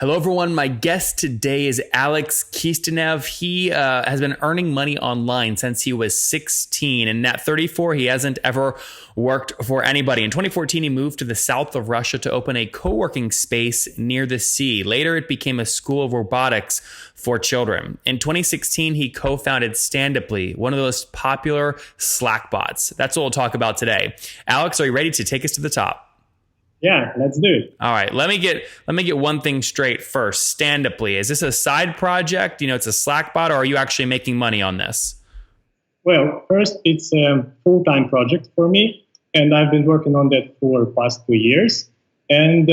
Hello, everyone. My guest today is Alex Kistenev. He has been earning money online since he was 16. And at 34, he hasn't ever worked for anybody. In 2014, he moved to the south of Russia to open a co-working space near the sea. Later, it became a school of robotics for children. In 2016, he co-founded Standuply, one of the most popular Slack bots. That's what we'll talk about today. Alex, are you ready to take us to the top? Yeah, let's do it. All right, let me get one thing straight first. Standuply, is this a side project? It's a Slack bot, or are you actually making money on this? Well, first, it's a full-time project for me, and I've been working on that for the past 2 years. And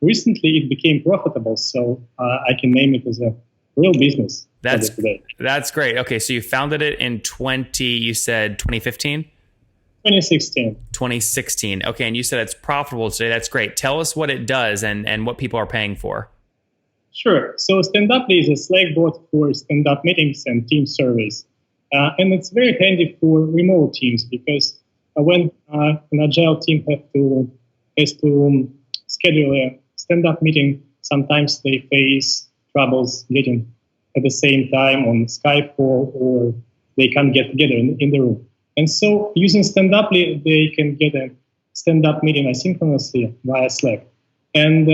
recently, it became profitable, so I can name it as a real business. That's great. Okay, so you founded it in 2015? 2016. 2016. Okay, and you said it's profitable today. That's great. Tell us what it does and what people are paying for. Sure. So Standuply is a Slack bot for stand-up meetings and team surveys. And it's very handy for remote teams because when an agile team has to schedule a stand-up meeting, sometimes they face troubles getting at the same time on Skype call, or they can't get together in the room. And so using Standuply, they can get a stand-up meeting asynchronously via Slack. And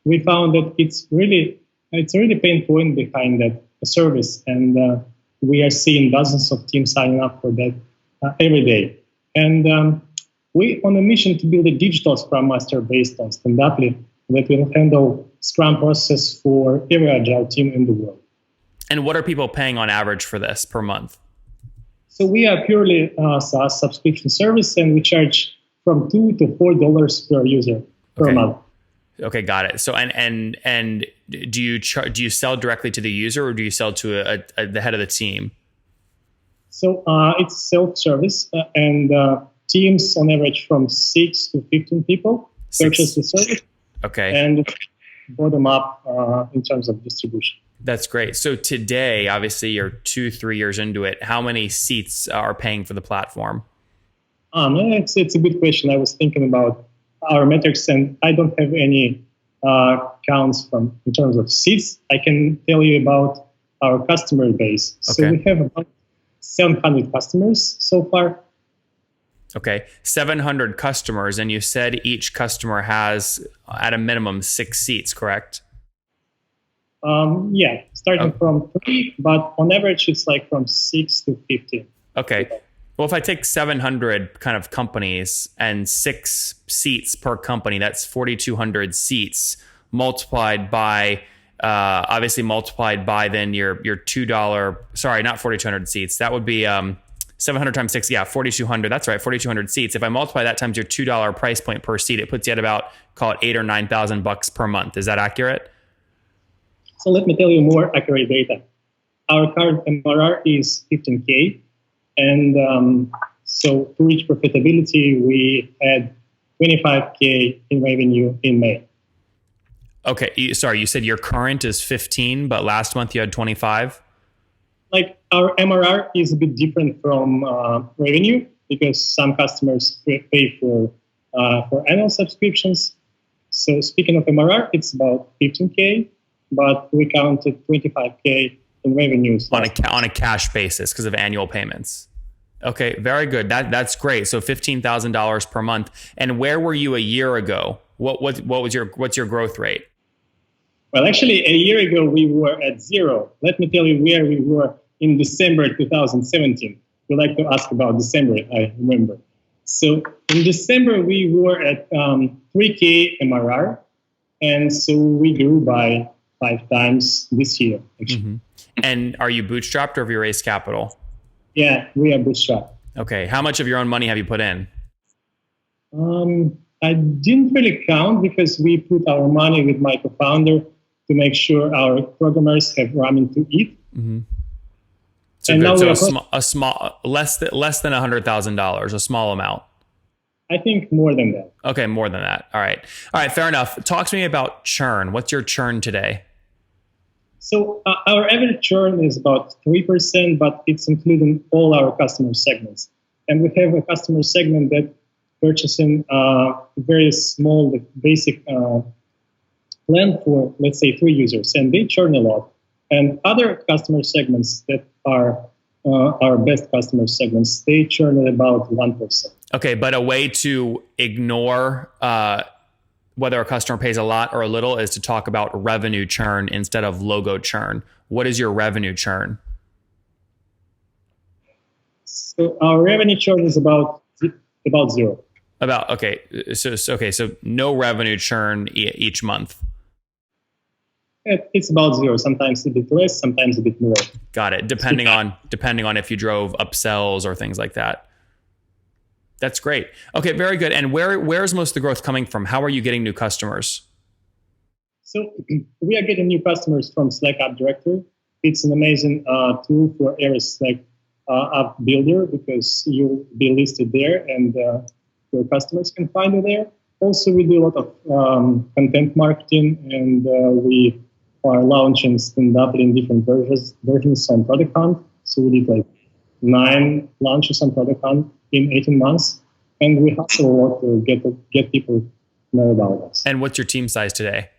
we found that it's really pain point behind that service. And we are seeing dozens of teams signing up for that every day. And we're on a mission to build a digital Scrum Master based on Standuply that will handle Scrum process for every agile team in the world. And what are people paying on average for this per month? So we are purely a SaaS subscription service, and we charge from $2 to $4 per user per month. Okay, got it. So and do you sell directly to the user, or do you sell to the head of the team? So it's self-service, and teams on average from 6 to 15 people purchase the service. Okay, and bottom up in terms of distribution. That's great. So today, obviously, you're 2-3 years into it. How many seats are paying for the platform? It's a good question. I was thinking about our metrics, and I don't have any counts in terms of seats. I can tell you about our customer base. So we have about 700 customers so far. Okay, 700 customers, and you said each customer has, at a minimum, 6 seats, correct? Starting from 3, but on average, it's like from 6 to 15. Okay. Well, if I take 700 kind of companies and 6 seats per company, that's 4,200 seats multiplied by, then your $2, sorry, not 4,200 seats. That would be 700 times 6, 4,200. That's right, 4,200 seats. If I multiply that times your $2 price point per seat, it puts you at about, call it $8,000 or $9,000 per month. Is that accurate? So let me tell you more accurate data. Our current MRR is 15K. And so to reach profitability, we had 25K in revenue in May. Okay. Sorry, you said your current is 15, but last month you had 25? Like our MRR is a bit different from revenue because some customers pay for annual subscriptions. So speaking of MRR, it's about 15K. But we counted 25K in revenues on a cash basis because of annual payments. Okay, very good. That's great. So $15,000 per month. And where were you a year ago? What's your growth rate? Well, actually, a year ago we were at 0. Let me tell you where we were in December 2017. You like to ask about December, I remember. So in December we were at 3K MRR, and so we grew by 5 times this year, actually. Mm-hmm. And are you bootstrapped or have you raised capital? Yeah, we are bootstrapped. Okay. How much of your own money have you put in? I didn't really count because we put our money with my co-founder to make sure our programmers have ramen to eat. Mm-hmm. So, less than $100,000, a small amount. I think more than that. Okay, more than that. All right, fair enough. Talk to me about churn. What's your churn today? So our average churn is about 3%, but it's including all our customer segments. And we have a customer segment that purchasing very small, basic plan for, let's say, 3 users, and they churn a lot. And other customer segments that are our best customer segments, they churn at about 1%. Okay, but a way to ignore whether a customer pays a lot or a little is to talk about revenue churn instead of logo churn. What is your revenue churn? So our revenue churn is about zero. So no revenue churn each month. It's about zero. Sometimes a bit less, sometimes a bit more. Got it. Depending on if you drove upsells or things like that. That's great. Okay, very good. And where's most of the growth coming from? How are you getting new customers? So we are getting new customers from Slack App Directory. It's an amazing tool for every Slack app builder because you'll be listed there and your customers can find you there. Also, we do a lot of content marketing, and we are launching Standuply in different versions on Product Hunt. So we did like 9 launches on Product Hunt in 18 months, and we hustle a lot to get people to know about us. And what's your team size today?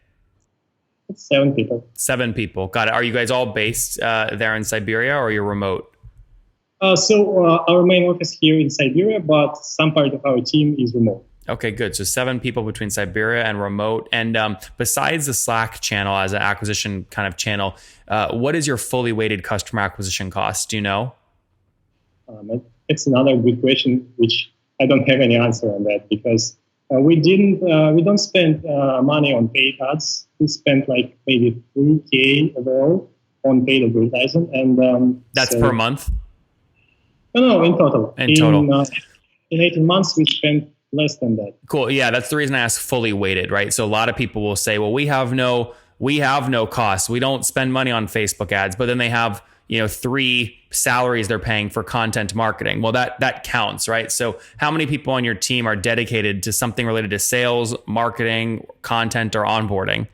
It's 7 people. 7 people. Got it. Are you guys all based there in Siberia, or you're remote? So our main office here in Siberia, but some part of our team is remote. Okay, good. So 7 people between Siberia and remote. And besides the Slack channel as an acquisition kind of channel, what is your fully weighted customer acquisition cost? Do you know? It's another good question, which I don't have any answer on that because we don't spend money on paid ads. We spent like maybe $3,000 overall on paid advertising, and that's per month. No, in total. In total, in 18 months, we spent less than that. Cool. Yeah, that's the reason I ask fully weighted, right? So a lot of people will say, well, we have no costs. We don't spend money on Facebook ads, but then they have, 3 salaries they're paying for content marketing. Well, that counts, right? So how many people on your team are dedicated to something related to sales, marketing, content, or onboarding?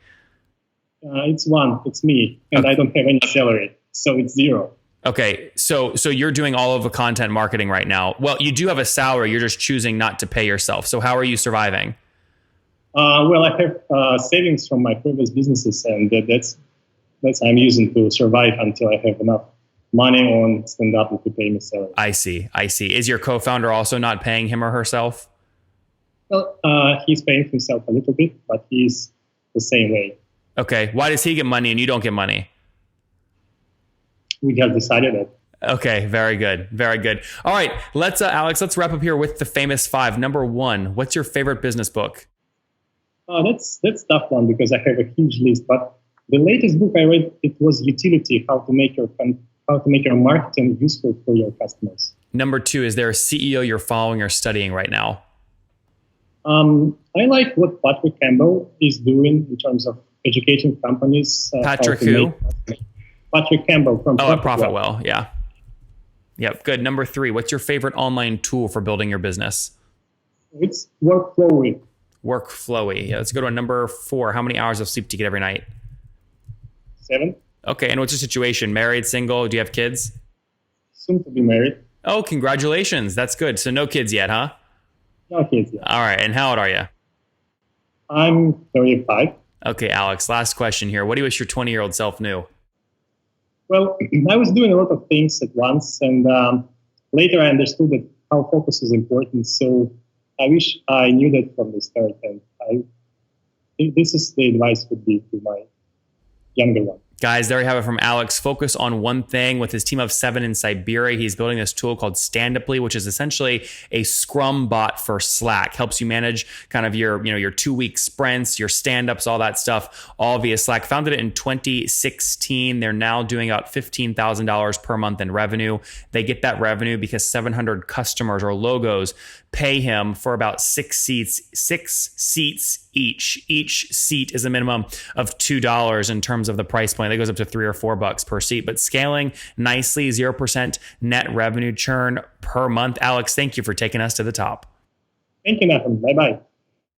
It's 1. It's me, and I don't have any salary, so it's 0. Okay, so you're doing all of the content marketing right now. Well, you do have a salary. You're just choosing not to pay yourself. So how are you surviving? Well, I have savings from my previous businesses, and that's I'm using to survive until I have enough money on Standuply to pay me salary. I see. Is your co-founder also not paying him or herself? Well, he's paying himself a little bit, but he's the same way. Okay, why does he get money and you don't get money? We just decided it. Okay, very good. All right, Alex, let's wrap up here with the famous 5. Number 1, what's your favorite business book? That's tough one because I have a huge list. But the latest book I read, it was Utility: How to Make Your Marketing Useful for Your Customers. Number 2, is there a CEO you're following or studying right now? I like what Patrick Campbell is doing in terms of educating companies. Patrick who? Patrick Campbell from ProfitWell. Yeah. Yep. Good. Number 3, what's your favorite online tool for building your business? It's Workflowy. Workflowy. Yeah, let's go to number 4. How many hours of sleep do you get every night? 7. Okay. And what's your situation? Married, single? Do you have kids? Soon to be married. Oh, congratulations. That's good. So no kids yet, huh? No kids yet. All right. And how old are you? I'm 35. Okay, Alex, last question here. What do you wish your 20-year-old self knew? Well, I was doing a lot of things at once, and later I understood that how focus is important. So I wish I knew that from the start, and I think this is the advice would be to my younger one. Guys, there you have it from Alex. Focus on one thing. With his team of 7 in Siberia, he's building this tool called Standuply, which is essentially a Scrum bot for Slack. Helps you manage kind of your 2-week sprints, your stand-ups, all that stuff, all via Slack. Founded it in 2016. They're now doing about $15,000 per month in revenue. They get that revenue because 700 customers or logos pay him for about 6 seats each. Each seat is a minimum of $2 in terms of the price point. That goes up to $3 or $4 per seat, but scaling nicely, 0% net revenue churn per month. Alex, thank you for taking us to the top. Thank you, Nathan. Bye-bye.